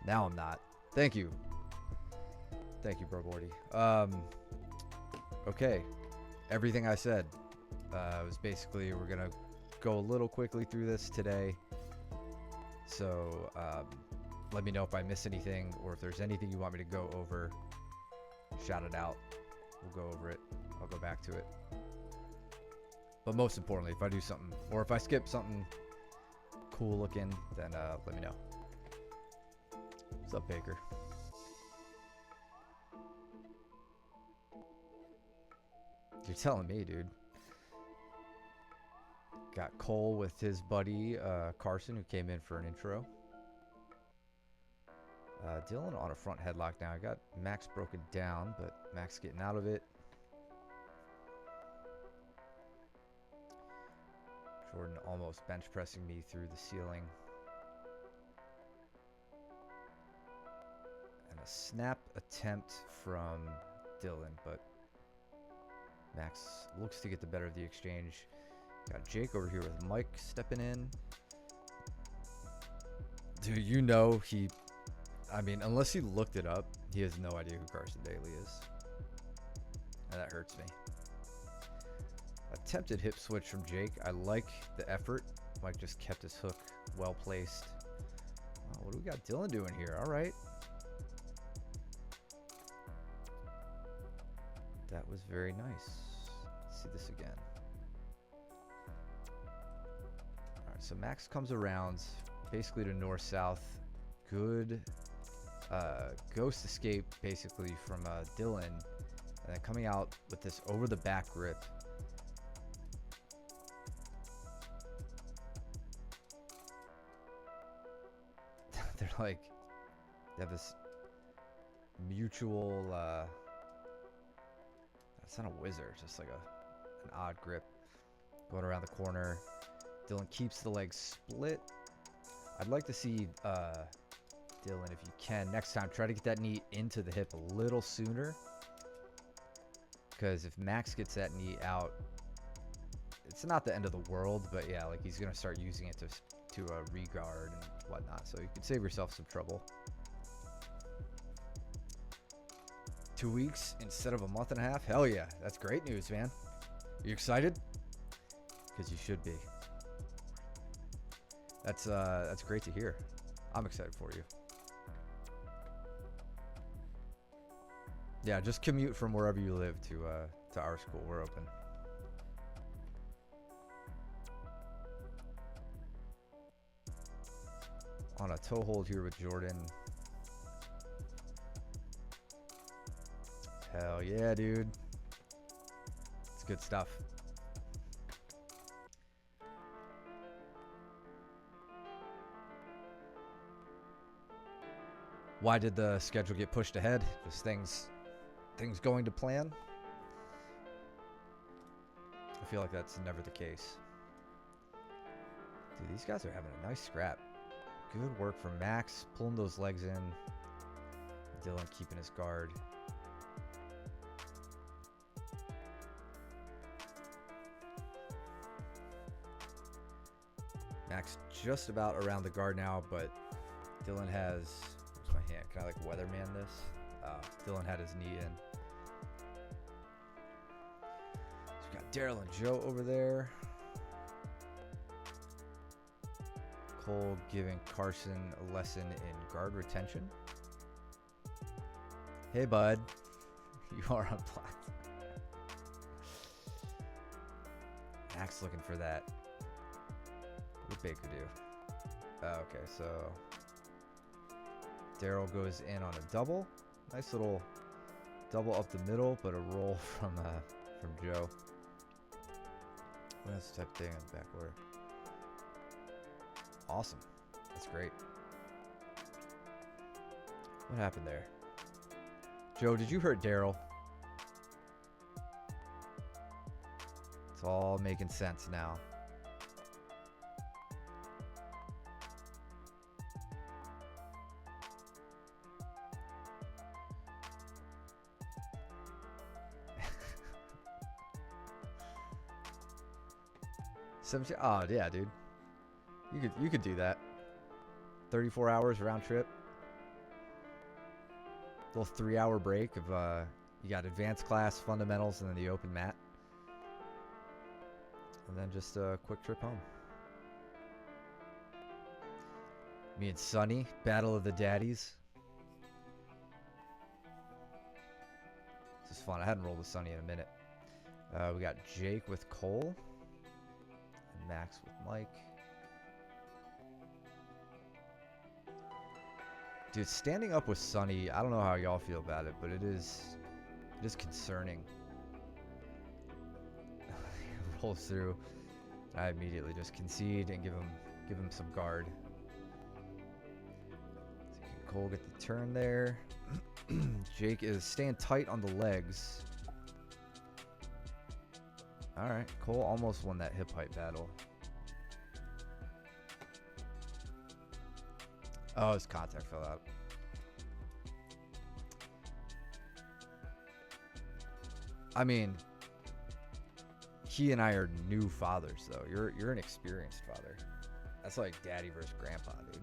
Now I'm not. Thank you. Thank you, Bro Morty. Okay. Everything I said was basically we're gonna go a little quickly through this today. So let me know if I miss anything or if there's anything you want me to go over. Shout it out. We'll go over it. I'll go back to it. But most importantly, if I do something or if I skip something cool looking, then let me know. What's up, Baker? You're telling me, dude. Got Cole with his buddy Carson, who came in for an intro. Dylan on a front headlock now. I got Max broken down, but Max getting out of it. Jordan almost bench pressing me through the ceiling. And a snap attempt from Dylan, but Max looks to get the better of the exchange. Got Jake over here with Mike stepping in. Dude, you know I mean, unless he looked it up, he has no idea who Carson Daly is. And that hurts me. Attempted hip switch from Jake. I like the effort. Mike just kept his hook well placed. Oh, what do we got Dylan doing here? All right. That was very nice. Let's see this again. All right, so Max comes around basically to north-south. Good ghost escape basically from Dylan. And then coming out with this over-the-back grip. They're like, they have this mutual, it's not a wizard, just like an odd grip. Going around the corner. Dylan keeps the legs split. I'd like to see Dylan, if you can, next time, try to get that knee into the hip a little sooner. Because if Max gets that knee out, it's not the end of the world, but yeah, like he's gonna start using it to regard and whatnot. So you could save yourself some trouble. 2 weeks instead of a month and a half. Hell yeah, that's great news, man. Are you excited? Because you should be. That's great to hear. I'm excited for you. Yeah, just commute from wherever you live to our school. We're open. On a toe hold here with Jordan. Hell yeah, dude. It's good stuff. Why did the schedule get pushed ahead? Just things going to plan? I feel like that's never the case. Dude, these guys are having a nice scrap. Good work from Max, pulling those legs in. Dylan keeping his guard. Max just about around the guard now, but Dylan has... Where's my hand? Can I like weatherman this? Dylan had his knee in. So we got Daryl and Joe over there. Cole giving Carson a lesson in guard retention. Hey, bud. You are on black. Max looking for that. What did Baker do? Okay, so Daryl goes in on a double. Nice little double up the middle, but a roll from Joe. What else type thing on the back order? Awesome. That's great. What happened there? Joe, did you hurt Daryl? It's all making sense now. Oh yeah, dude. You could do that. 34 hours round trip. little 3-hour break of you got advanced class, fundamentals, and then the open mat. And then just a quick trip home. Me and Sunny, Battle of the Daddies. This is fun. I hadn't rolled with Sunny in a minute. We got Jake with Cole. And Max with Mike. Dude, standing up with Sunny, I don't know how y'all feel about it, but it is concerning. Rolls through. I immediately just concede and give him some guard. So can Cole get the turn there? Jake is staying tight on the legs. All right, Cole almost won that hip height battle. Oh, his contact fell out. I mean, he and I are new fathers, though. You're an experienced father. That's like daddy versus grandpa, dude.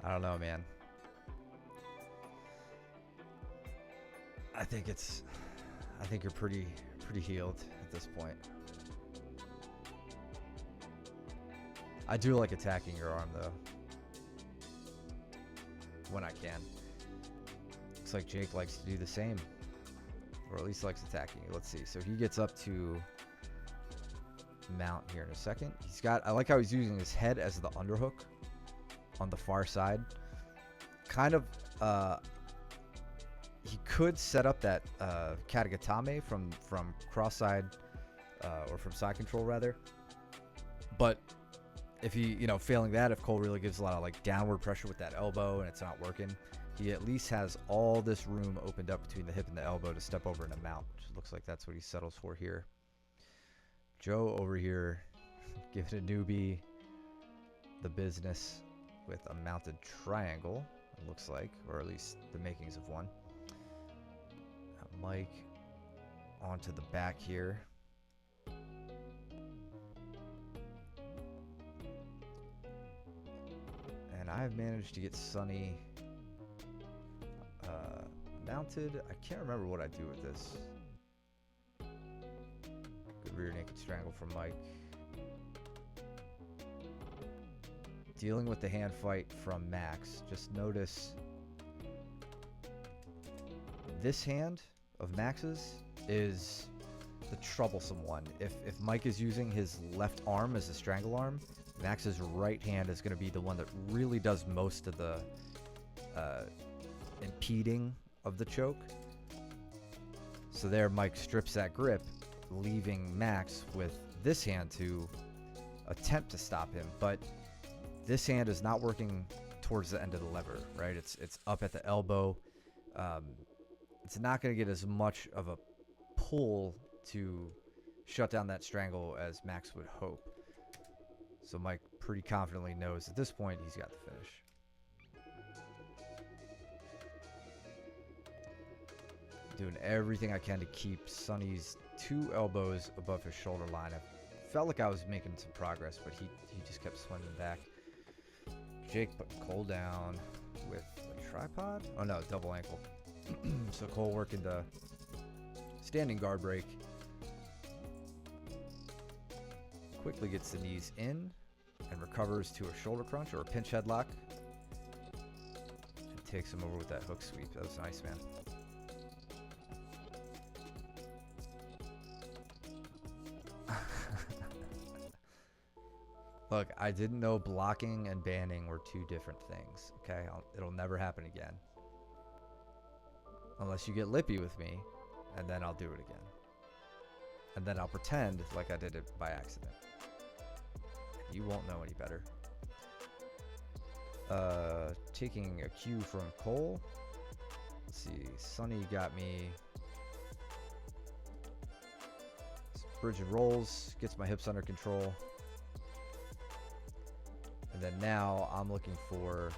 I don't know, man. I think you're pretty healed at this point. I do like attacking your arm though, when I can. Looks like Jake likes to do the same, or at least likes attacking you. Let's see. So he gets up to mount here in a second. I like how he's using his head as the underhook on the far side. Kind of, he could set up that Katagatame from cross side, or from side control rather. But if he, failing that, if Cole really gives a lot of like downward pressure with that elbow and it's not working, he at least has all this room opened up between the hip and the elbow to step over and a mount, which looks like that's what he settles for here. Joe over here giving a newbie the business with a mounted triangle, it looks like, or at least the makings of one. Mike onto the back here. And I've managed to get Sunny mounted. I can't remember what I do with this. Good rear naked strangle from Mike. Dealing with the hand fight from Max. Just notice this hand of Max's is the troublesome one. If Mike is using his left arm as a strangle arm, Max's right hand is going to be the one that really does most of the impeding of the choke. So there, Mike strips that grip, leaving Max with this hand to attempt to stop him. But this hand is not working towards the end of the lever, right? It's up at the elbow. It's not going to get as much of a pull to shut down that strangle as Max would hope. So Mike pretty confidently knows at this point he's got the finish. Doing everything I can to keep Sunny's 2 elbows above his shoulder line. I felt like I was making some progress, but he just kept swimming back. Jake put Cole down with a tripod. Oh no, double ankle. So Cole working the standing guard break. Quickly gets the knees in and recovers to a shoulder crunch or a pinch headlock. And takes him over with that hook sweep. That was nice, man. Look, I didn't know blocking and banning were 2 different things. Okay, it'll never happen again. Unless you get lippy with me, and then I'll do it again. And then I'll pretend like I did it by accident. You won't know any better. Taking a cue from Cole. Let's see, Sunny got me. Bridge and rolls, gets my hips under control. And then now I'm looking for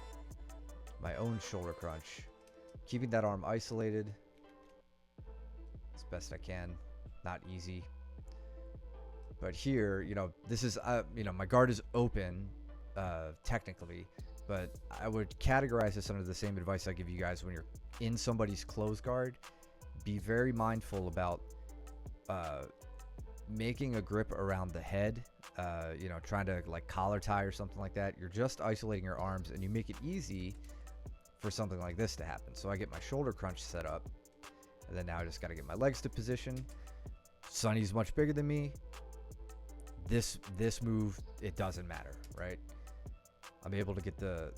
my own shoulder crunch. Keeping that arm isolated. as best I can. Not easy. But here, this is, my guard is open, technically, but I would categorize this under the same advice I give you guys when you're in somebody's closed guard. Be very mindful about making a grip around the head, trying to like collar tie or something like that. You're just isolating your arms, and you make it easy for something like this to happen. So I get my shoulder crunch set up, and then now I just got to get my legs to position. Sonny's much bigger than me. This move, it doesn't matter, right? I'm able to get the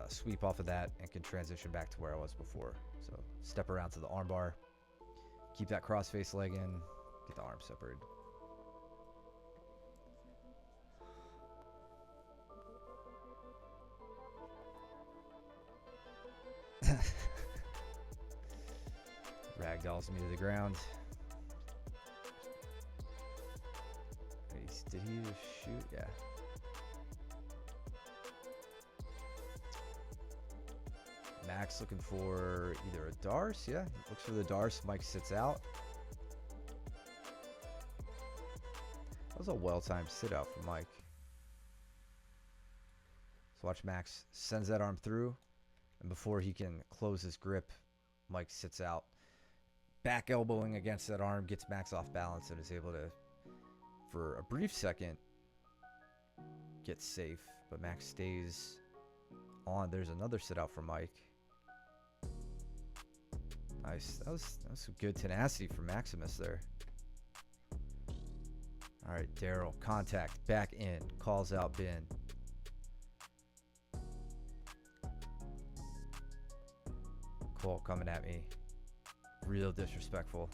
sweep off of that and can transition back to where I was before. So step around to the arm bar, keep that cross face leg in, get the arms separated. Ragdolls me to the ground. Did he just shoot? Yeah. Max looking for either a Darce. Yeah, looks for the Darce. Mike sits out. That was a well-timed sit-out for Mike. So watch Max sends that arm through, and before he can close his grip, Mike sits out. Back elbowing against that arm, gets Max off balance, and is able to, for a brief second, get safe. But Max stays on. There's another sit-out for Mike. Nice. That was some good tenacity for Maximus there. All right, Daryl, contact, back in, calls out Ben. Cole coming at me. Real disrespectful.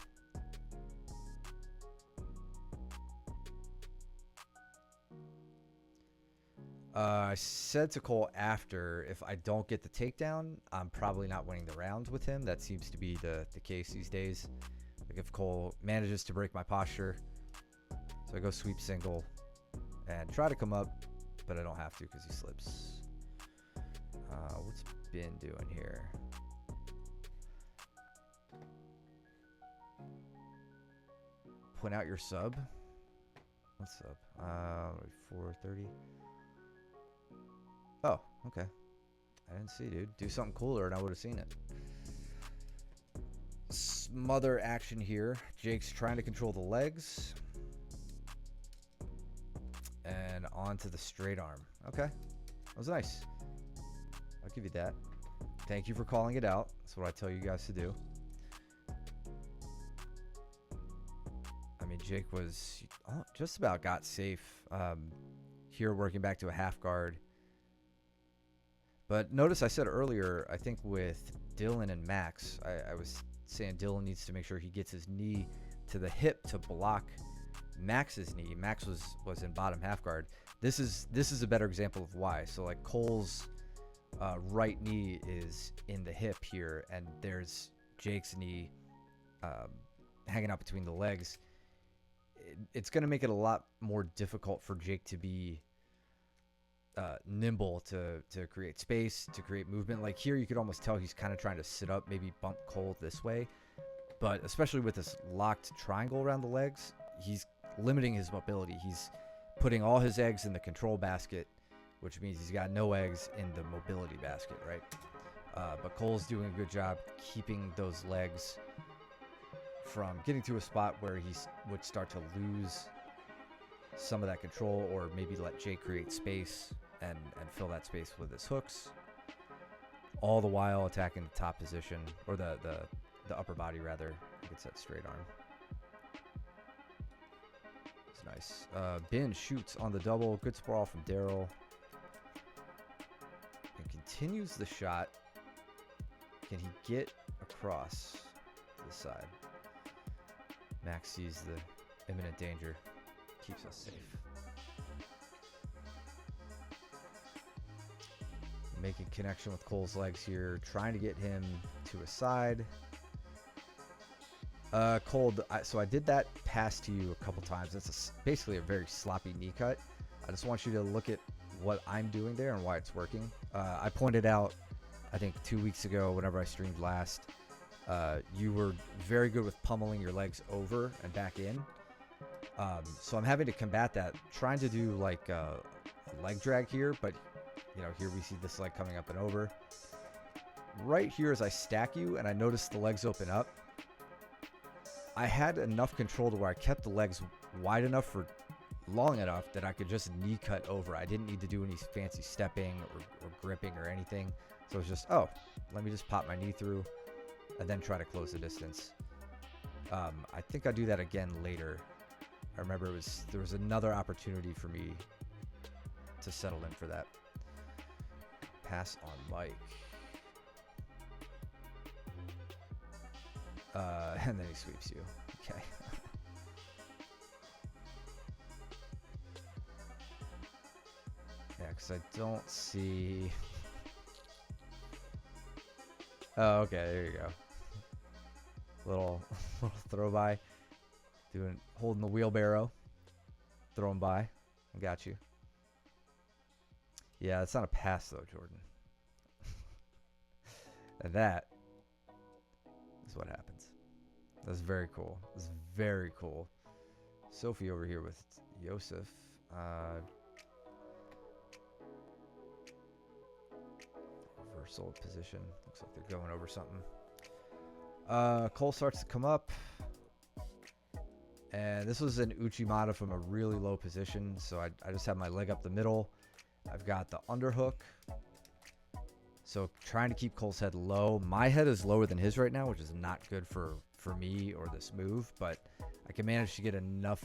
I said to Cole after, if I don't get the takedown, I'm probably not winning the round with him. That seems to be the case these days. Like if Cole manages to break my posture, so I go sweep single and try to come up, but I don't have to because he slips. What's Ben doing here? Point out your sub. What's up? 430. Oh, okay. I didn't see, dude. Do something cooler and I would have seen it. Smother action here. Jake's trying to control the legs. And onto the straight arm. Okay. That was nice. I'll give you that. Thank you for calling it out. That's what I tell you guys to do. I mean, Jake was just about got safe here, working back to a half guard. But notice I said earlier, I think with Dylan and Max, I was saying Dylan needs to make sure he gets his knee to the hip to block Max's knee. Max was in bottom half guard. This is a better example of why. So like Cole's right knee is in the hip here, and there's Jake's knee hanging out between the legs. It's going to make it a lot more difficult for Jake to be nimble, to create space, to create movement. Like here, you could almost tell he's kind of trying to sit up, maybe bump Cole this way. But especially with this locked triangle around the legs, he's limiting his mobility. He's putting all his eggs in the control basket, which means he's got no eggs in the mobility basket, right? But Cole's doing a good job keeping those legs from getting to a spot where he would start to lose some of that control, or maybe let Jake create space and fill that space with his hooks, all the while attacking the top position, or the upper body rather. I think it's that straight arm. It's nice. Ben shoots on the double. Good sprawl from Daryl. And continues the shot. Can he get across to the side? Max sees the imminent danger. Keeps us safe. Making connection with Cole's legs here. Trying to get him to a side. Cole, so I did that pass to you a couple times. That's basically a very sloppy knee cut. I just want you to look at what I'm doing there and why it's working. I pointed out, I think 2 weeks ago, whenever I streamed last, you were very good with pummeling your legs over and back in. So I'm having to combat that, trying to do like a leg drag here, but you know, here we see this leg coming up and over. Right here as I stack you and I notice the legs open up, I had enough control to where I kept the legs wide enough for long enough that I could just knee cut over. I didn't need to do any fancy stepping or gripping or anything. So it's just, oh, let me just pop my knee through and then try to close the distance. I think I'll do that again later. I remember there was another opportunity for me to settle in for that. Pass on Mike. And then he sweeps you. Okay. Yeah, because I don't see... Oh, okay, there you go. Little throw by. Holding the wheelbarrow. Throwing by. I got you. Yeah, it's not a pass though, Jordan. And that is what happens. That's very cool. That's very cool. Sophie over here with Yosef. Reversal position. Looks like they're going over something. Cole starts to come up. And this was an Uchimata from a really low position. So I just have my leg up the middle. I've got the underhook. So trying to keep Cole's head low. My head is lower than his right now, which is not good for me or this move. But I can manage to get enough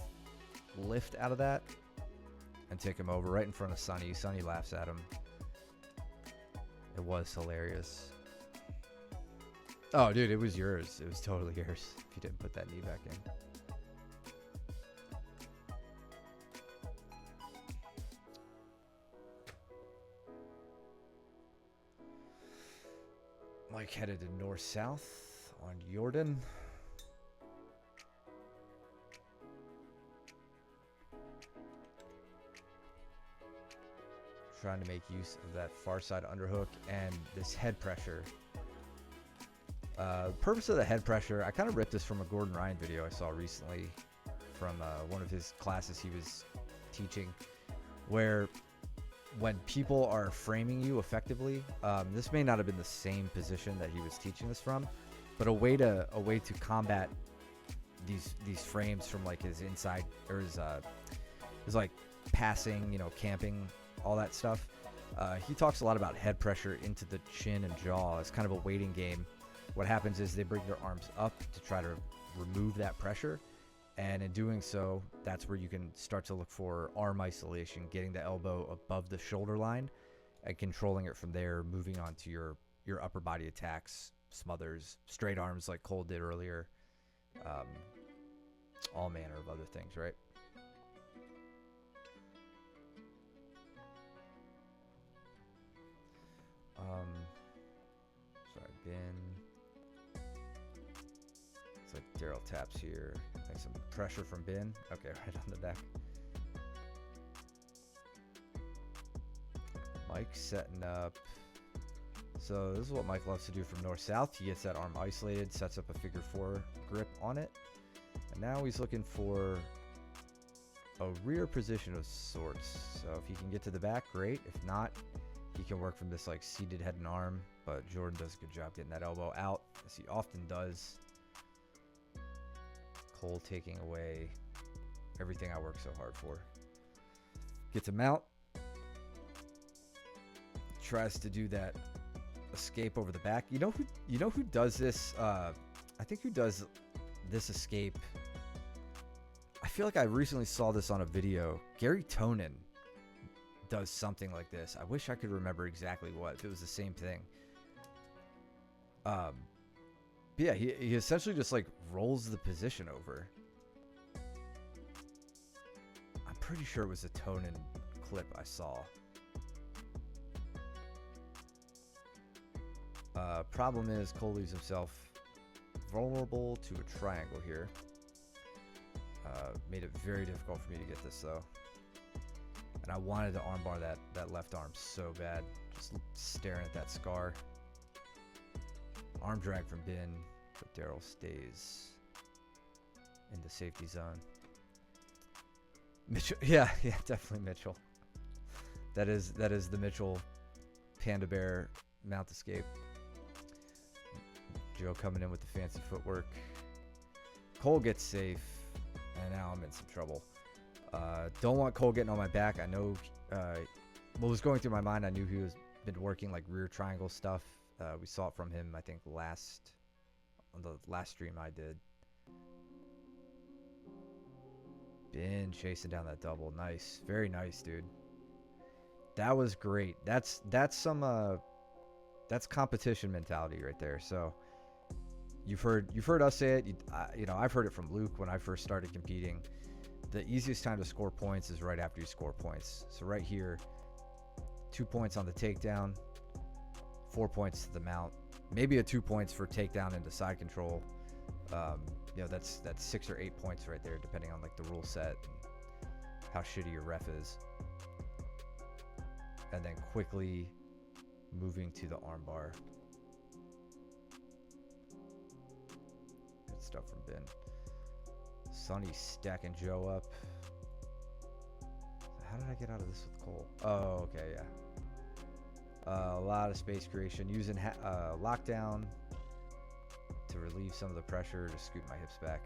lift out of that and take him over right in front of Sunny. Sunny laughs at him. It was hilarious. Oh, dude, it was yours. It was totally yours if you didn't put that knee back in. Mike headed to north-south on Jordan. Trying to make use of that far side underhook and this head pressure. Purpose of the head pressure, I kind of ripped this from a Gordon Ryan video I saw recently from one of his classes he was teaching, where when people are framing you effectively, this may not have been the same position that he was teaching this from, but a way to combat these frames from like his inside or his like passing, you know, camping, all that stuff. He talks a lot about head pressure into the chin and jaw. It's kind of a waiting game. What happens is they bring their arms up to try to remove that pressure. And in doing so, that's where you can start to look for arm isolation, getting the elbow above the shoulder line and controlling it from there, moving on to your upper body attacks, smothers, straight arms like Cole did earlier, all manner of other things, right? Sorry, Ben. It's like Daryl taps here. Like some pressure from Ben. Okay, right on the back. Mike setting up. So this is what Mike loves to do from north-south. He gets that arm isolated, sets up a figure 4 grip on it. And now he's looking for a rear position of sorts. So if he can get to the back, great. If not, he can work from this like seated head and arm. But Jordan does a good job getting that elbow out, as he often does. Cole taking away everything I work so hard for. Gets him out. Tries to do that escape over the back. You know who does this? I think who does this escape. I feel like I recently saw this on a video. Gary Tonin does something like this. I wish I could remember exactly what. If it was the same thing. But yeah, he essentially just like rolls the position over. I'm pretty sure it was a Tonin clip I saw. Problem is Cole leaves himself vulnerable to a triangle here. Made it very difficult for me to get this though. And I wanted to armbar that left arm so bad. Just staring at that scar. Arm drag from Ben. But Daryl stays in the safety zone. Mitchell, yeah, definitely Mitchell. That is the Mitchell Panda Bear mount escape. Joe coming in with the fancy footwork. Cole gets safe, and now I'm in some trouble. Don't want Cole getting on my back. I know what was going through my mind. I knew he was been working like rear triangle stuff. We saw it from him, I think, on the last stream I did. Been chasing down that double. Nice, very nice, dude. That was great. That's some that's competition mentality right there. So you've heard us say it. I've heard it from Luke when I first started competing. The easiest time to score points is right after you score points. So right here, 2 points on the takedown, 4 points to the mount, maybe a 2 points for takedown into side control. That's 6 or 8 points right there, depending on like the rule set and how shitty your ref is. And then quickly moving to the armbar. Good stuff from Ben. Sonny stacking Joe up. How did I get out of this with Cole? Oh, okay, yeah. A lot of space creation. Using lockdown to relieve some of the pressure, to scoot my hips back.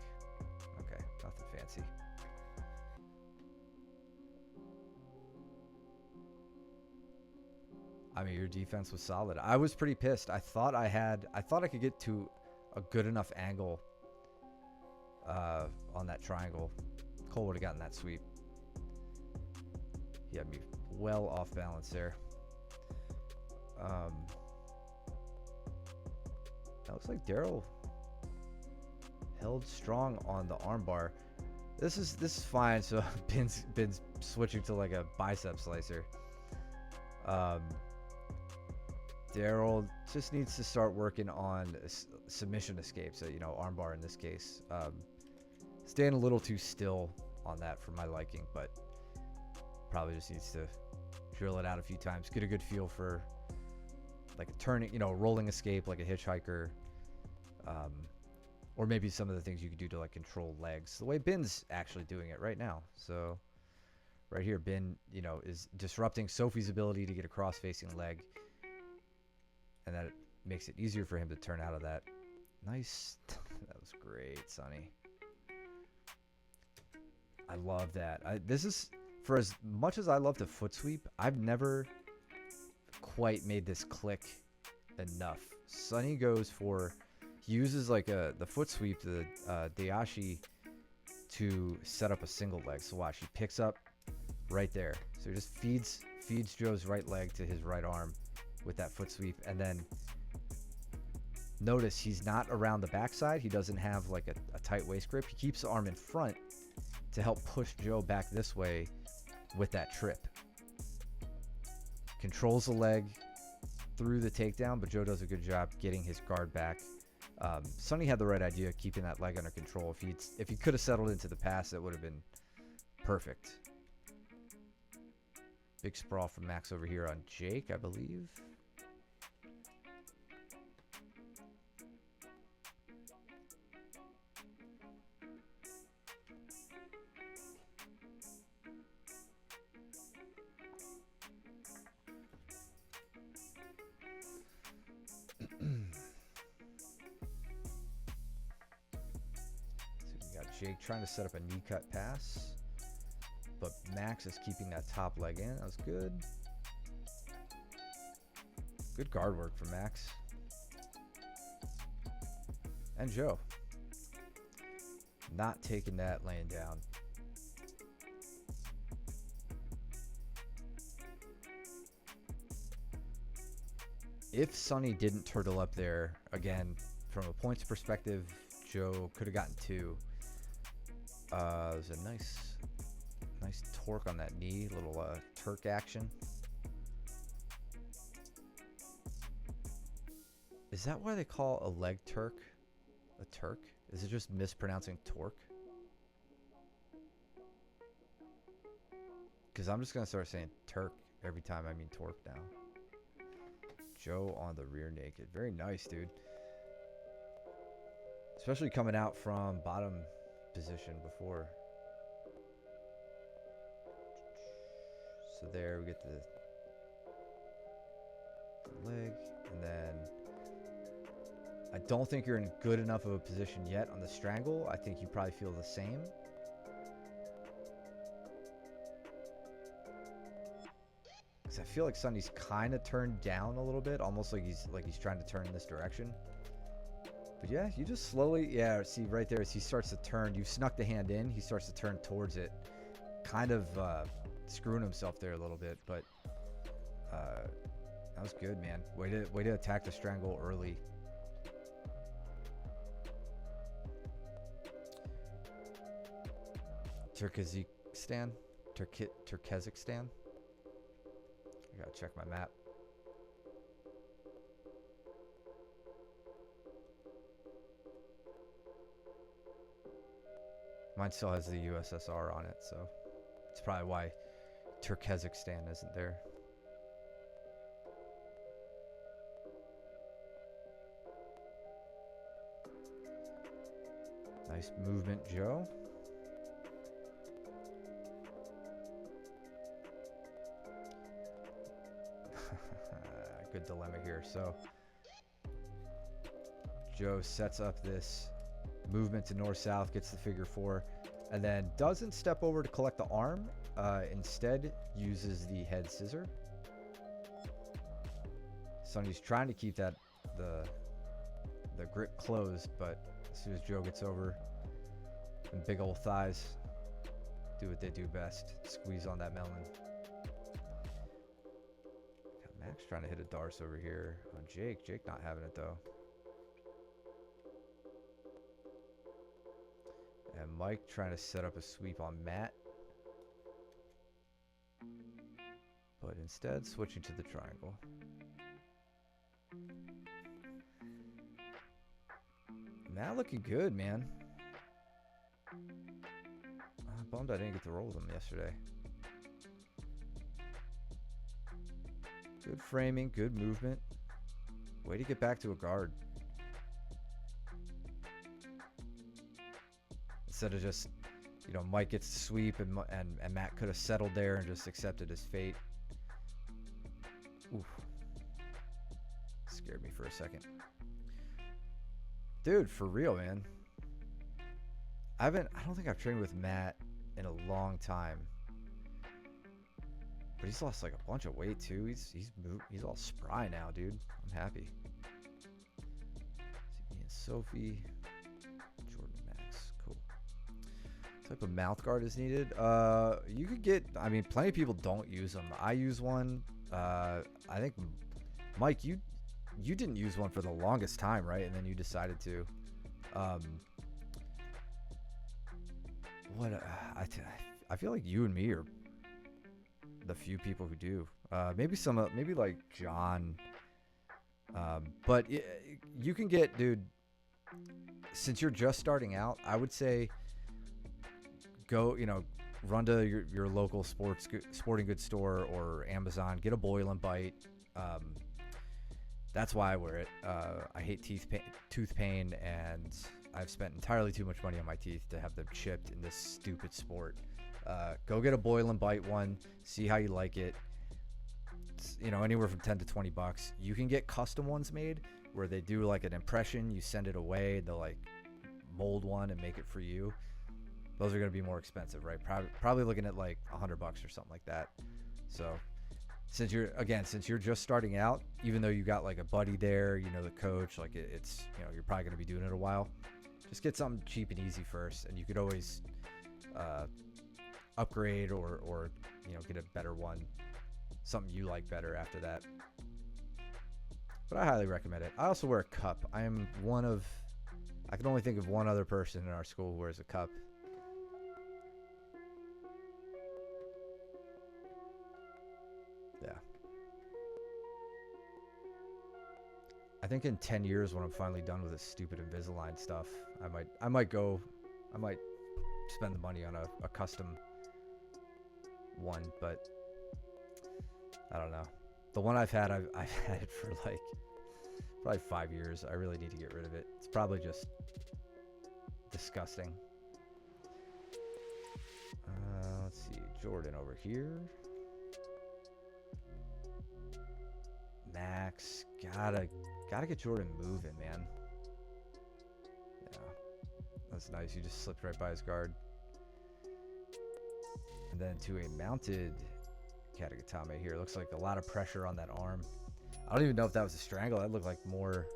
Okay, nothing fancy. I mean, your defense was solid. I was pretty pissed. I thought I could get to a good enough angle on that triangle. Cole would have gotten that sweep. He had me well off balance there. That looks like Daryl held strong on the armbar. This is fine. So Ben's switching to like a bicep slicer. Daryl just needs to start working on submission escapes. Armbar in this case. Staying a little too still on that for my liking, but probably just needs to drill it out a few times. Get a good feel for like a turning, rolling escape like a hitchhiker. Or maybe some of the things you could do to like control legs. The way Ben's actually doing it right now. So right here, Ben, is disrupting Sophie's ability to get a cross-facing leg. And that makes it easier for him to turn out of that. Nice. That was great, Sonny. I love that. This is, for as much as I love the foot sweep, I've never quite made this click enough. Sonny goes for, he uses like the foot sweep, the Dayashi, to set up a single leg. So watch, he picks up right there. So he just feeds Joe's right leg to his right arm with that foot sweep, and then notice he's not around the backside. He doesn't have like a tight waist grip. He keeps the arm in front to help push Joe back this way with that trip. Controls the leg through the takedown, but Joe does a good job getting his guard back. Sonny had the right idea, keeping that leg under control. If he could have settled into the pass, it would have been perfect. Big sprawl from Max over here on Jake, I believe. Jake trying to set up a knee cut pass, but Max is keeping that top leg in. That was good. Good guard work from Max. And Joe. Not taking that laying down. If Sonny didn't turtle up there, again, from a points perspective, Joe could have gotten 2. There's a nice torque on that knee, little Turk action. Is that why they call a leg Turk a Turk? Is it just mispronouncing torque? Because I'm just going to start saying Turk every time I mean torque now. Joe on the rear naked. Very nice, dude. especially coming out from bottom position before. So there we get the leg, and then I don't think you're in good enough of a position yet on the strangle. I think you probably feel the same. Because I feel like Sunny's kind of turned down a little bit, almost like he's trying to turn in this direction. But yeah, you just slowly, yeah, see right there as he starts to turn, you've snuck the hand in, he starts to turn towards it, kind of screwing himself there a little bit, but that was good, man. Way to attack the strangle early. Turkmenistan? Turkmenistan? I gotta check my map. Mine still has the USSR on it, so it's probably why Turkmenistan isn't there. Nice movement, Joe. Good dilemma here. So Joe sets up this movement to north-south, gets the figure 4, and then doesn't step over to collect the arm. Instead, uses the head scissor. Sonny's trying to keep the grip closed, but as soon as Joe gets over, and big old thighs do what they do best, squeeze on that melon. Got Max trying to hit a Darce over here on Jake. Jake not having it though. And Mike trying to set up a sweep on Matt. But instead, switching to the triangle. Matt looking good, man. I'm bummed I didn't get to roll with him yesterday. Good framing, good movement. Way to get back to a guard. Instead of just, you know, Mike gets the sweep and Matt could have settled there and just accepted his fate. Oof. Scared me for a second. Dude, for real, man. I don't think I've trained with Matt in a long time. But he's lost like a bunch of weight too. He's all spry now, dude. I'm happy. See me and Sophie. Type of mouth guard is needed. You could get, I mean, plenty of people don't use them. I use one. I think Mike, you didn't use one for the longest time, right? And then you decided to. I feel like you and me are the few people who do. Maybe like John. But you can get, dude. Since you're just starting out, I would say, go, run to your local sporting goods store or Amazon, get a Boil and Bite. That's why I wear it. I hate tooth pain, and I've spent entirely too much money on my teeth to have them chipped in this stupid sport. Go get a Boil and Bite one, see how you like it. It's, anywhere from 10 to 20 bucks. You can get custom ones made where they do like an impression, you send it away, they'll like mold one and make it for you. Those are going to be more expensive, right? Probably looking at like $100 or something like that. So since you're just starting out, even though you got like a buddy there, the coach, like it's, you're probably going to be doing it a while. Just get something cheap and easy first, and you could always upgrade or get a better one, something you like better after that. But I highly recommend it. I also wear a cup. I can only think of one other person in our school who wears a cup. Yeah. I think in 10 years when I'm finally done with this stupid Invisalign stuff, I might spend the money on a custom one, but I don't know. The one I've had it for like probably 5 years. I really need to get rid of it. It's probably just disgusting. Let's see. Jordan over here. Max. Gotta get Jordan moving, man. Yeah. That's nice. You just slipped right by his guard. And then to a mounted Katagatame here. Looks like a lot of pressure on that arm. I don't even know if that was a strangle. That looked like more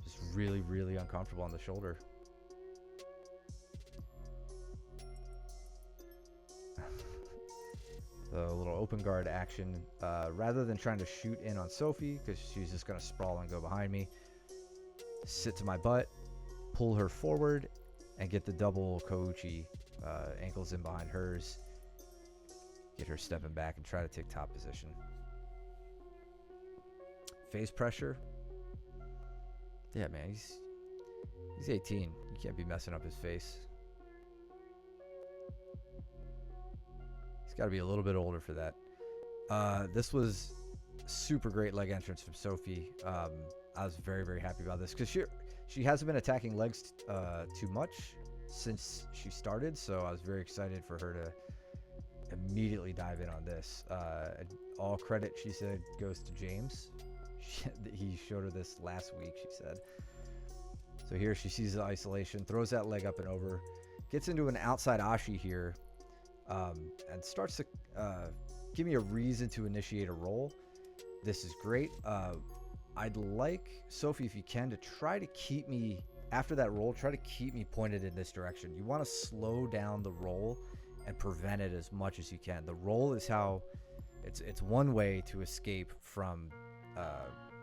just really, really uncomfortable on the shoulder. The little open guard action. Rather than trying to shoot in on Sophie, because she's just going to sprawl and go behind me, sit to my butt, pull her forward, and get the double Kouchi ankles in behind hers. Get her stepping back and try to take top position. Face pressure. Yeah, man, he's 18. You can't be messing up his face. He's got to be a little bit older for that. This was super great leg entrance from Sophie. I was very, very happy about this because she hasn't been attacking legs too much since she started, so I was very excited for her to immediately dive in on this. All credit, she said, goes to James. He showed her this last week, she said. So here she sees the isolation, throws that leg up and over, gets into an outside ashi here, and starts to give me a reason to initiate a roll. This is great. I'd like, Sophie, if you can, to try to keep me, after that roll, try to keep me pointed in this direction. You want to slow down the roll and prevent it as much as you can. The roll is how, it's one way to escape from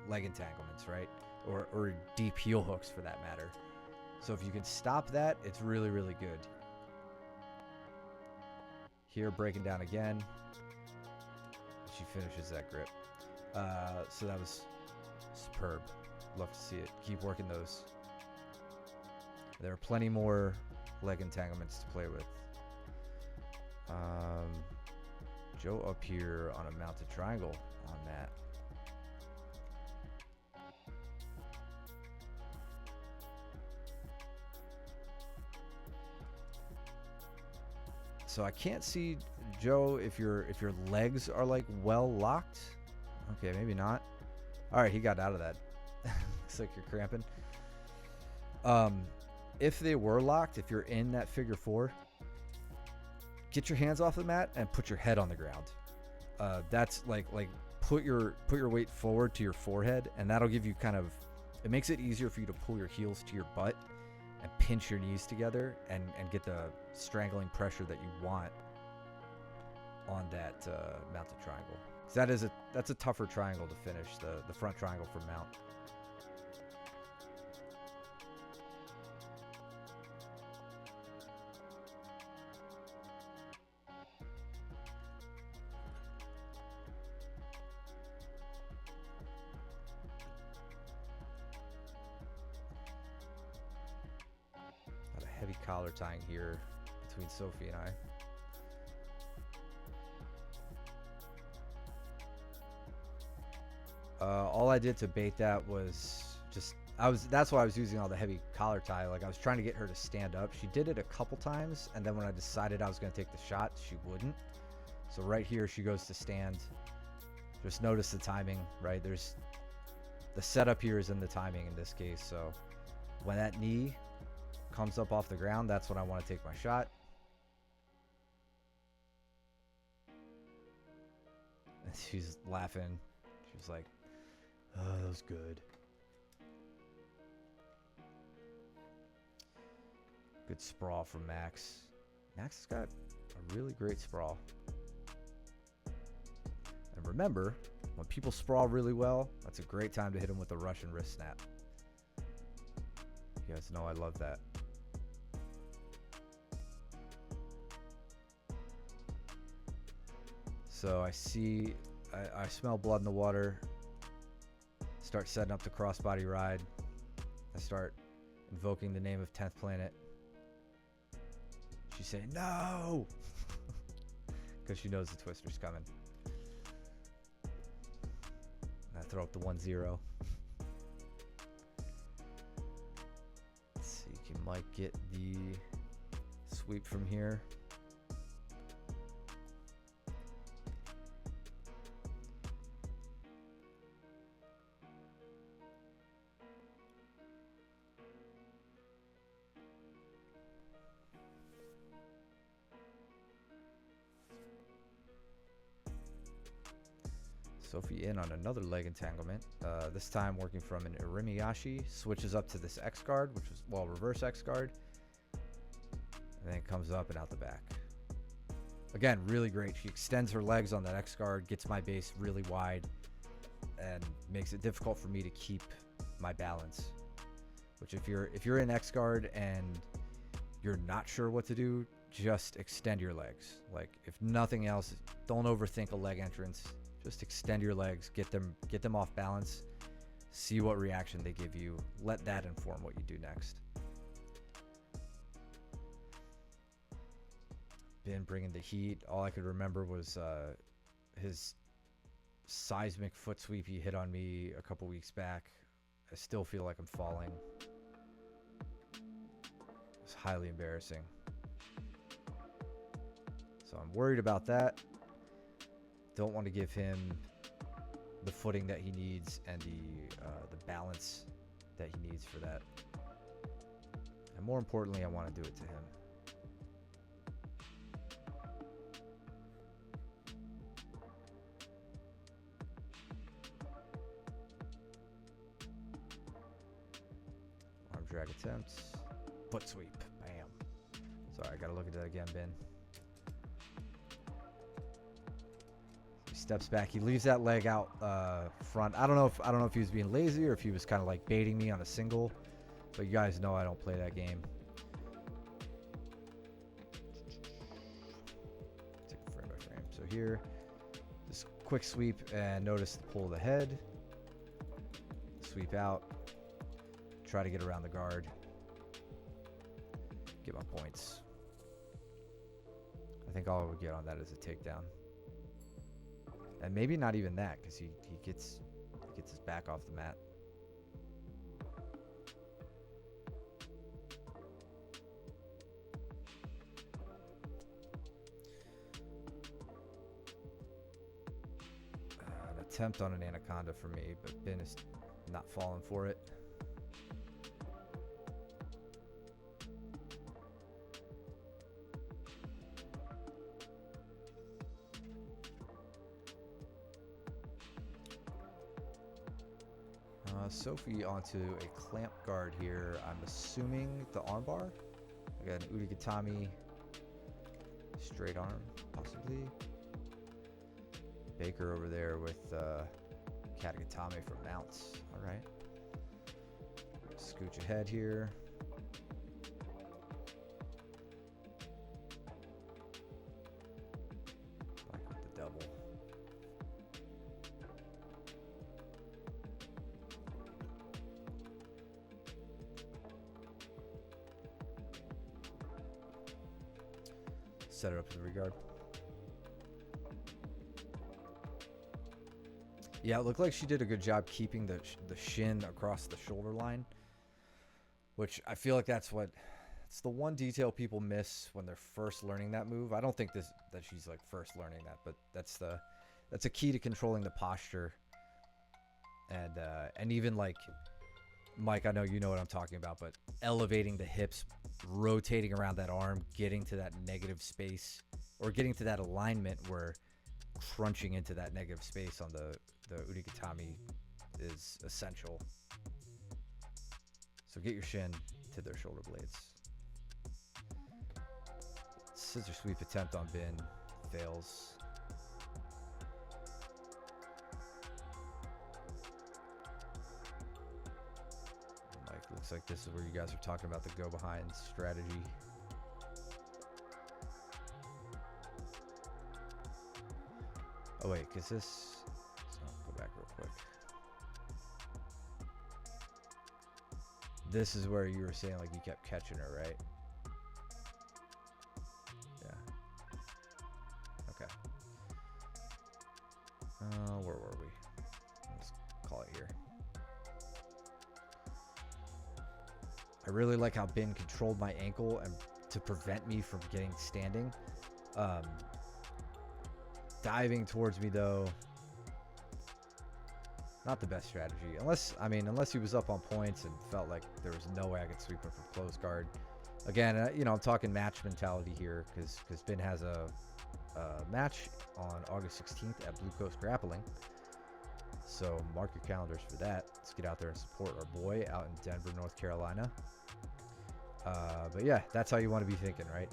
leg entanglements, right? Or deep heel hooks for that matter. So if you can stop that, it's really, really good. Here, breaking down again. She finishes that grip. So that was superb. Love to see it. Keep working those. There are plenty more leg entanglements to play with. Joe up here on a mounted triangle on that. So I can't see, Joe, if your legs are like well locked. Okay, maybe not. All right, he got out of that. Looks like you're cramping. If they were locked, if you're in that figure four, get your hands off the mat and put your head on the ground. That's like put your weight forward to your forehead, and that'll give you kind of, it makes it easier for you to pull your heels to your butt and pinch your knees together and get the strangling pressure that you want on that mounted triangle. 'Cause that's a tougher triangle to finish, the front triangle for mount. Heavy collar tying here between Sophie and I. All I did to bait that was just, that's why I was using all the heavy collar tie. Like I was trying to get her to stand up. She did it a couple times, and then when I decided I was going to take the shot, she wouldn't. So right here, she goes to stand. Just notice the timing, right? There's the setup here is in the timing in this case. So when that knee comes up off the ground, that's when I want to take my shot. And she's laughing. She's like, oh, that was good. Good sprawl from Max. Max has got a really great sprawl. And remember, when people sprawl really well, that's a great time to hit them with the Russian wrist snap. You guys know I love that. So I see, I smell blood in the water. Start setting up the crossbody ride. I start invoking the name of 10th Planet. She's saying, no! Because she knows the twister's coming. And I throw up the 1-0. Let's see, Might get the sweep from here. Sophie in on another leg entanglement. This time working from an Irimiyashi. Switches up to this X guard, which was, well, reverse X guard. And then comes up and out the back. Again, really great. She extends her legs on that X guard, gets my base really wide, and makes it difficult for me to keep my balance. Which if you're in X guard and you're not sure what to do, just extend your legs. Like, if nothing else, don't overthink a leg entrance. Just extend your legs, get them off balance, see what reaction they give you. Let that inform what you do next. Been bringing the heat. All I could remember was his seismic foot sweep he hit on me a couple weeks back. I still feel like I'm falling. It's highly embarrassing. So I'm worried about that. Don't want to give him the footing that he needs and the balance that he needs for that. And more importantly, I want to do it to him. Arm drag attempts. Foot sweep. Bam. Sorry, I gotta look at that again, Ben. Steps back. He leaves that leg out front. I don't know if he was being lazy or if he was kind of like baiting me on a single, but you guys know I don't play that game. Take it frame by frame. So here, just quick sweep and notice the pull of the head. Sweep out. Try to get around the guard. Get my points. I think all I would get on that is a takedown. And maybe not even that, because he gets his back off the mat. An attempt on an anaconda for me, but Ben is not falling for it. Sophie onto a clamp guard here. I'm assuming the armbar. I got an Udigatami straight arm, possibly. Baker over there with Katagatame from mounts. All right. Scooch ahead here. Like with the double. Set it up to the regard. Yeah, it looked like she did a good job keeping the shin across the shoulder line, which I feel like it's the one detail people miss when they're first learning that move. I don't think that she's like first learning that, but that's a key to controlling the posture. And even like Mike, I know you know what I'm talking about, but elevating the hips, rotating around that arm, getting to that negative space, or getting to that alignment where crunching into that negative space on the Udigatami is essential. So get your shin to their shoulder blades. Scissor sweep attempt on Ben fails. Looks like this is where you guys are talking about the go behind strategy. Oh wait, because this, so I'll go back real quick. This is where you were saying like you kept catching her, right? Yeah. Okay. Where were we? Let's call it here. I really like how Ben controlled my ankle and to prevent me from getting standing. Diving towards me though, not the best strategy. Unless he was up on points and felt like there was no way I could sweep him from close guard. Again, you know, I'm talking match mentality here because Ben has a match on August 16th at Blue Coast Grappling. So mark your calendars for that. Let's get out there and support our boy out in Denver, North Carolina. But yeah, that's how you want to be thinking, right?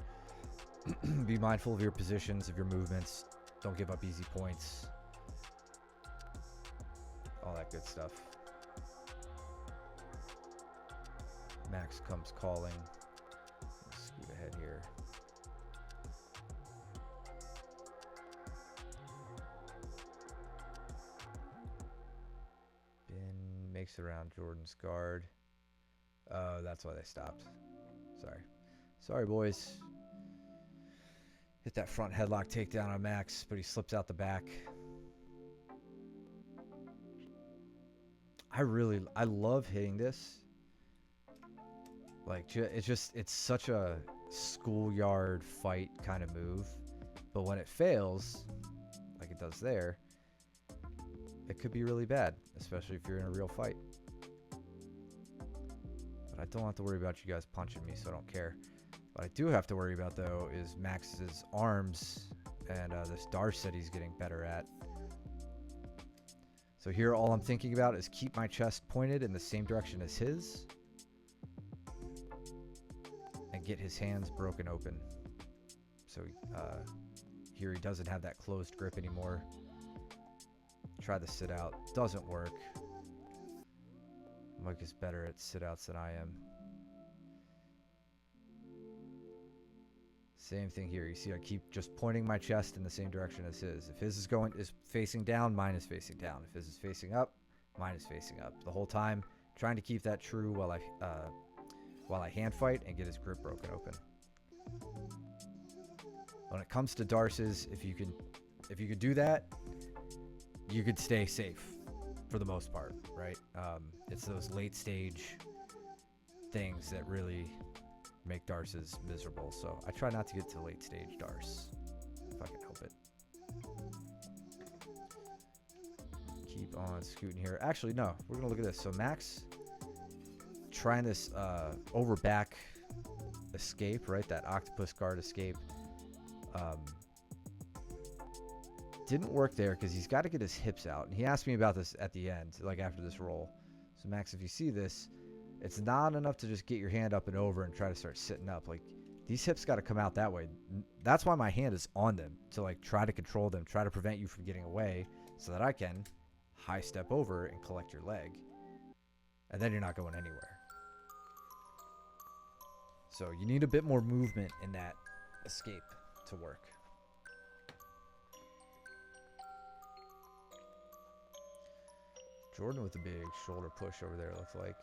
Be mindful of your positions, of your movements. Don't give up easy points. All that good stuff. Max comes calling. Let's scoot ahead here. Ben makes around Jordan's guard. Oh, that's why they stopped. Sorry, boys. Hit that front headlock takedown on Max, but he slips out the back. I love hitting this. Like, it's such a schoolyard fight kind of move. But when it fails, like it does there, it could be really bad, especially if you're in a real fight. But I don't have to worry about you guys punching me, so I don't care. What I do have to worry about, though, is Max's arms and this Darce that he's getting better at. So here, all I'm thinking about is keep my chest pointed in the same direction as his and get his hands broken open. So here he doesn't have that closed grip anymore. Try the sit out. Doesn't work. Mike is better at sit outs than I am. Same thing here. You see, I keep just pointing my chest in the same direction as his. If his is facing down, mine is facing down. If his is facing up, mine is facing up. The whole time, trying to keep that true while I hand fight and get his grip broken open. When it comes to Darces, if you could do that, you could stay safe for the most part, right? It's those late stage things that really make Darces miserable. So I try not to get to late stage Darce if I can help it. Keep on scooting here. Actually, no, we're gonna look at this. So Max trying this over back escape, right? That octopus guard escape. Didn't work there because he's got to get his hips out. And he asked me about this at the end, like after this roll. So Max, if you see this, it's not enough to just get your hand up and over and try to start sitting up. Like, these hips got to come out that way. That's why my hand is on them, to like try to control them, try to prevent you from getting away so that I can high step over and collect your leg. And then you're not going anywhere. So you need a bit more movement in that escape to work. Jordan with a big shoulder push over there, looks like.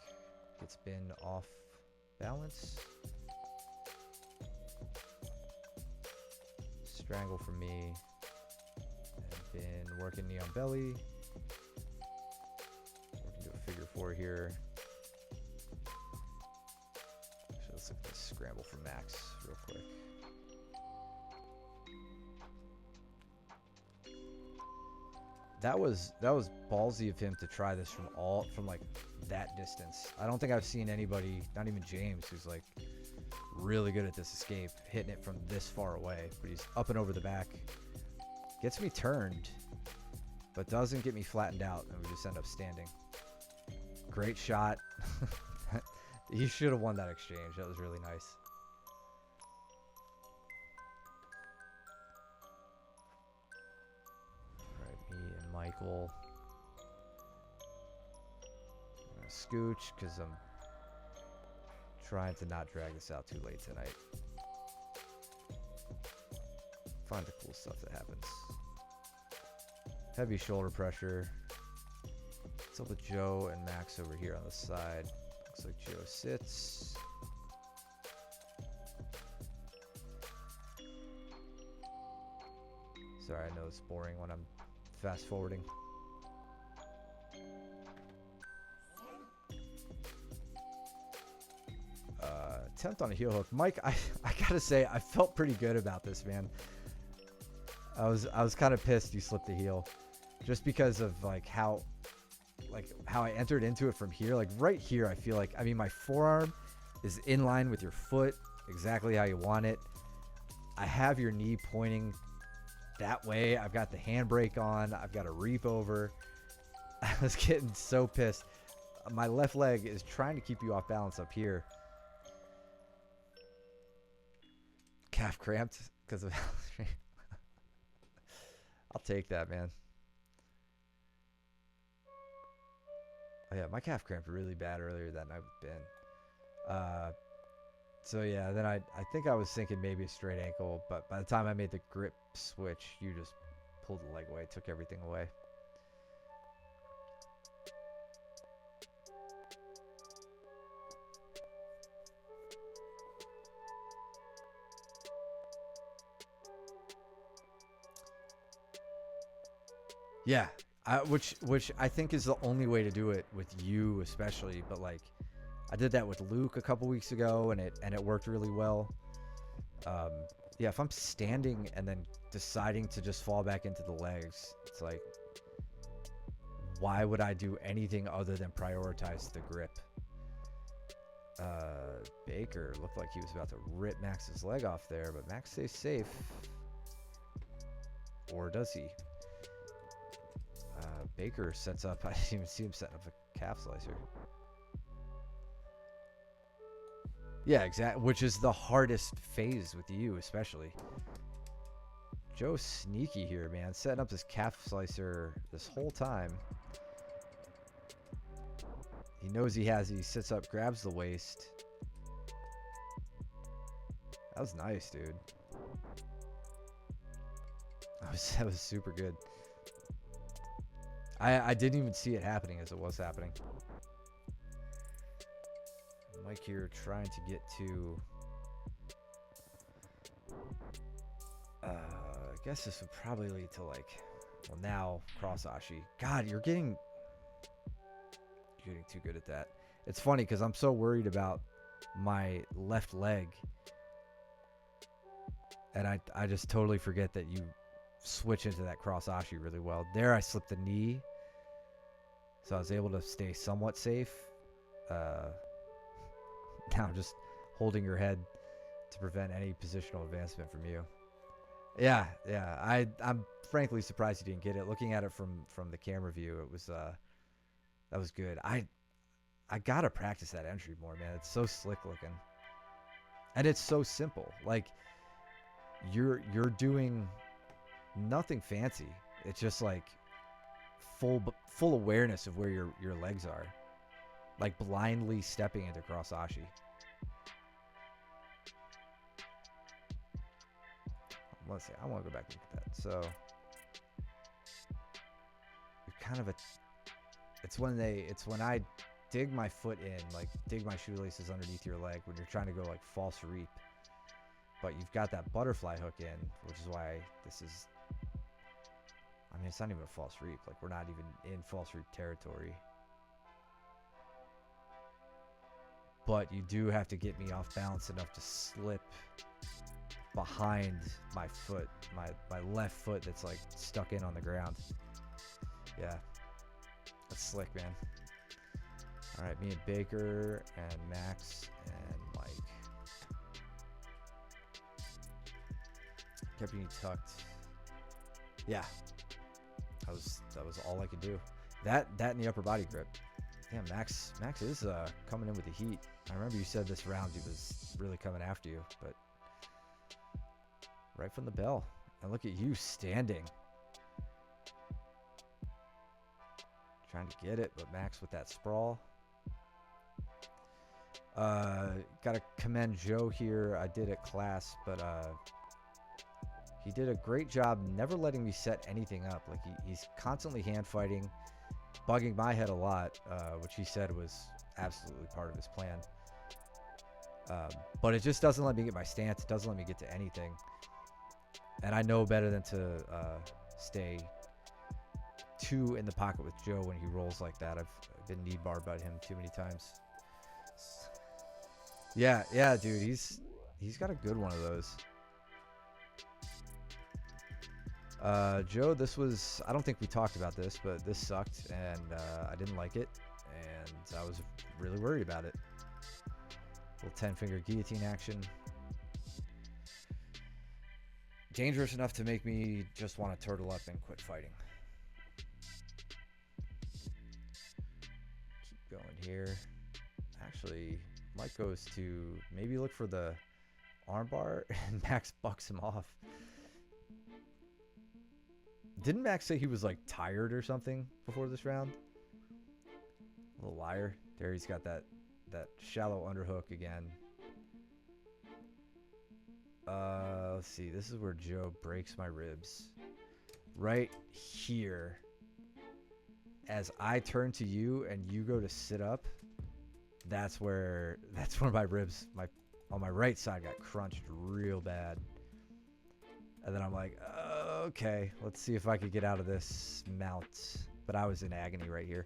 Gets Ben off balance. Strangle from me. And Ben working knee on belly. Working to a figure four here. So let's look at this scramble from Max real quick. That was ballsy of him to try this from like that distance. I don't think I've seen anybody, not even James, who's like really good at this escape, hitting it from this far away. But he's up and over the back. Gets me turned, but doesn't get me flattened out, and we just end up standing. Great shot. He should have won that exchange. That was really nice. Michael. I'm gonna scooch because I'm trying to not drag this out too late tonight. Find the cool stuff that happens. Heavy shoulder pressure. What's up with Joe and Max over here on the side? Looks like Joe sits. Sorry, I know it's boring when I'm fast forwarding. attempt on a heel hook. Mike, I gotta say, I felt pretty good about this, man. I was kind of pissed you slipped the heel, just because of like how I entered into it from here. Like right here, I feel like, I mean, my forearm is in line with your foot, exactly how you want it. I have your knee pointing that way. I've got the handbrake on. I've got a reap over. I was getting so pissed. My left leg is trying to keep you off balance up here. Calf cramped because of I'll take that, man. Oh yeah, my calf cramped really bad earlier that night with Ben. So yeah, then I think I was thinking maybe a straight ankle, but by the time I made the grip switch, you just pulled the leg away, took everything away. Yeah, which I think is the only way to do it with you, especially. But like, I did that with Luke a couple weeks ago, and it worked really well. Yeah, if I'm standing and then deciding to just fall back into the legs, it's like, why would I do anything other than prioritize the grip? Baker looked like he was about to rip Max's leg off there, but Max stays safe. Or does he? Baker sets up. I didn't even see him setting up a calf slicer. Yeah, exactly. Which is the hardest phase with you, especially. Joe's sneaky here, man. Setting up this calf slicer this whole time. He knows he has it. He sits up, grabs the waist. That was nice, dude. That was super good. I didn't even see it happening as it was happening. Mike here trying to get to... I guess this would probably lead to like... Well, now, cross ashi. God, you're getting too good at that. It's funny because I'm so worried about my left leg. And I just totally forget that you switch into that cross ashi really well. There I slipped the knee. So I was able to stay somewhat safe. Now just holding your head to prevent any positional advancement from you. Yeah. I'm frankly surprised you didn't get it. Looking at it from the camera view, it was that was good. I gotta practice that entry more, man. It's so slick looking. And it's so simple. Like you're doing nothing fancy. It's just like full awareness of where your legs are, like blindly stepping into cross ashi. Let's see. I want to go back and look at that. So you're kind of it's when I dig my foot in, like dig my shoelaces underneath your leg when you're trying to go like false reap, but you've got that butterfly hook in, which is why this is, I mean, it's not even a false reap. Like, we're not even in false reap territory. But you do have to get me off balance enough to slip behind my foot, my left foot that's like stuck in on the ground. Yeah, that's slick, man. All right, me and Baker and Max and Mike. Kept you tucked. Yeah. That was all I could do. That and the upper body grip. Damn, Max is coming in with the heat. I remember you said this round he was really coming after you, but right from the bell. And look at you standing. Trying to get it, but Max with that sprawl. Gotta commend Joe here. I did at class, but he did a great job never letting me set anything up. Like he's constantly hand fighting, bugging my head a lot, which he said was absolutely part of his plan. But it just doesn't let me get my stance. It doesn't let me get to anything. And I know better than to stay too in the pocket with Joe when he rolls like that. I've been knee barred by him too many times. Yeah, yeah, dude. He's got a good one of those. Joe, this was, I don't think we talked about this, but this sucked, and I didn't like it, and I was really worried about it. Little 10-finger guillotine action. Dangerous enough to make me just want to turtle up and quit fighting. Keep going here. Actually, Mike goes to maybe look for the armbar, and Max bucks him off. Didn't Max say he was like tired or something before this round? Little liar. There he's got that shallow underhook again. Let's see. This is where Joe breaks my ribs. Right here. As I turn to you and you go to sit up, that's where my ribs on my right side got crunched real bad. And then I'm like, okay, let's see if I could get out of this mount. But I was in agony right here.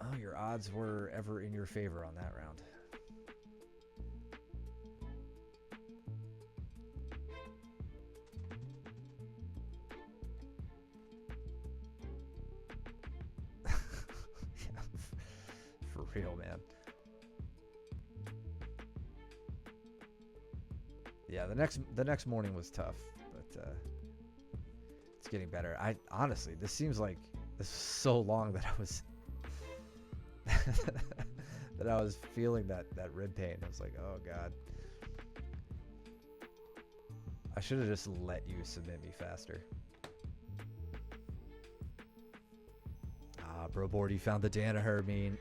Oh, your odds were ever in your favor on that round. For real, man. Yeah, the next morning was tough, but it's getting better. I honestly, this seems like this was so long that I was that I was feeling that rib pain. I was like, oh god, I should have just let you submit me faster. Ah, bro, Bordy found the Danaher meme,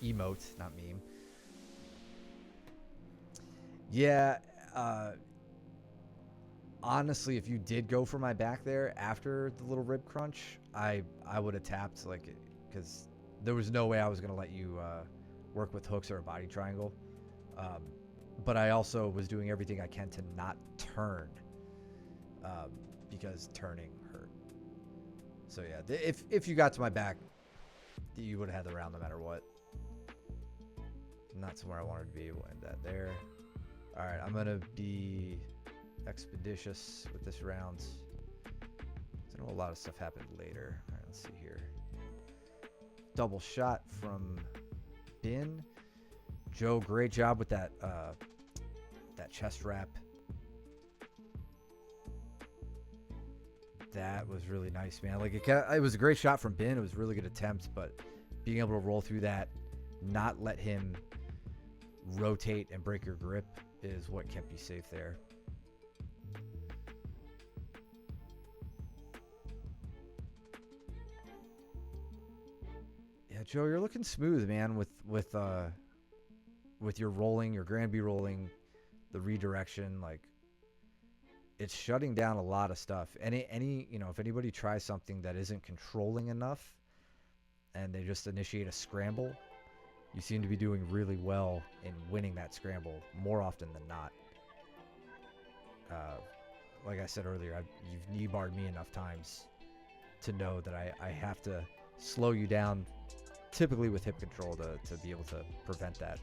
emote, not meme. Yeah, honestly, if you did go for my back there after the little rib crunch, I would have tapped, like, because there was no way I was going to let you work with hooks or a body triangle. But I also was doing everything I can to not turn, because turning hurt. So yeah, if you got to my back, you would have had the round no matter what. Not somewhere I wanted to be. We'll end that there. All right, I'm gonna be expeditious with this round. I know a lot of stuff happened later. All right, let's see here. Double shot from Bin. Joe, great job with that chest wrap. That was really nice, man. Like it was a great shot from Bin. It was a really good attempt, but being able to roll through that, not let him rotate and break your grip is what kept you safe there. Yeah, Joe, you're looking smooth, man, with your rolling, your Granby rolling, the redirection, like it's shutting down a lot of stuff. Any if anybody tries something that isn't controlling enough and they just initiate a scramble, you seem to be doing really well in winning that scramble more often than not. Like I said earlier, you've knee barred me enough times to know that I have to slow you down, typically with hip control, to be able to prevent that.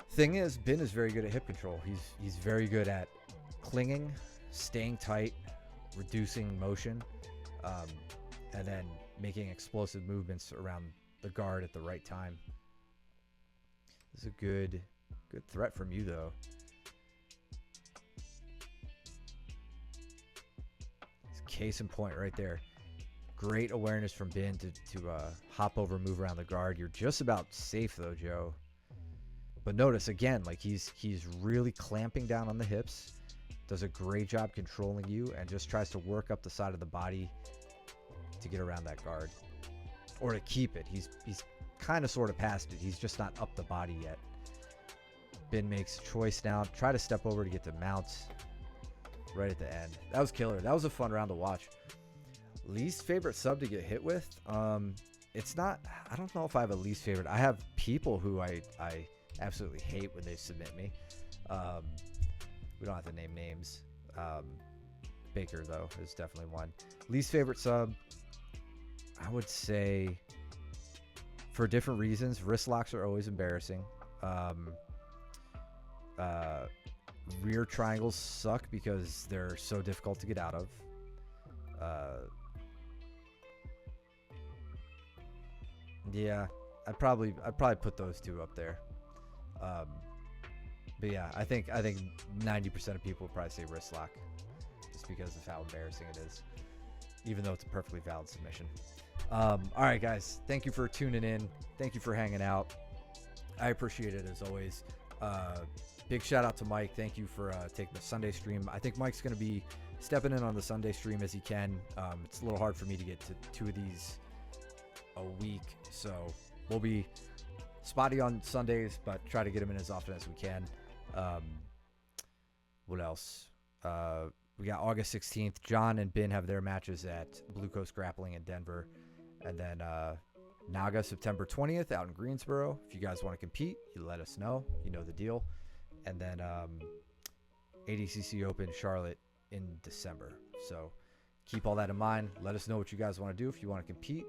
Thing is, Bin is very good at hip control. He's very good at clinging, staying tight, reducing motion, and then making explosive movements around the guard at the right time. This is a good threat from you, though. It's case in point right there. Great awareness from Bin to hop over, move around the guard. You're just about safe, though, Joe. But notice, again, like he's really clamping down on the hips, does a great job controlling you, and just tries to work up the side of the body to get around that guard. Or to keep it. He's kind of sort of past it. He's just not up the body yet. Bin makes a choice now. Try to step over to get to mount right at the end. That was killer. That was a fun round to watch. Least favorite sub to get hit with? It's not, I don't know if I have a least favorite. I have people who I absolutely hate when they submit me. We don't have to name names. Baker, though, is definitely one. Least favorite sub, I would say for different reasons, wrist locks are always embarrassing. Rear triangles suck because they're so difficult to get out of. Yeah, I'd probably put those two up there. But yeah, I think 90% of people would probably say wrist lock, just because of how embarrassing it is, even though it's a perfectly valid submission. All right, guys, thank you for tuning in. Thank you for hanging out. I appreciate it as always. Big shout out to Mike. Thank you for taking the Sunday stream. I think Mike's going to be stepping in on the Sunday stream as he can. It's a little hard for me to get to 2 of these a week, so we'll be spotty on Sundays, but try to get him in as often as we can. What else? We got August 16th. John and Ben have their matches at Blue Coast Grappling in Denver. And then Naga, September 20th out in Greensboro. If you guys want to compete, you let us know. You know the deal. And then ADCC Open Charlotte in December. So keep all that in mind. Let us know what you guys want to do. If you want to compete,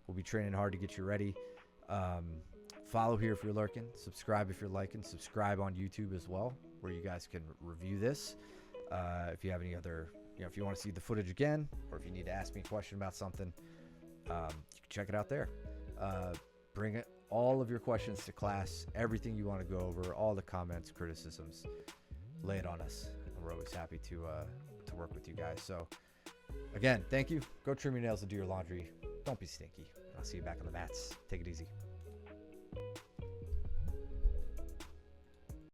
we'll be training hard to get you ready. Follow here if you're lurking. Subscribe if you're liking. Subscribe on YouTube as well, where you guys can review this. If you have any other, if you want to see the footage again, or if you need to ask me a question about something, you can check it out there. Bring it, all of your questions to class, everything you want to go over, all the comments, criticisms, lay it on us. And we're always happy to work with you guys. So again, thank you. Go trim your nails and do your laundry. Don't be stinky. I'll see you back on the mats. Take it easy.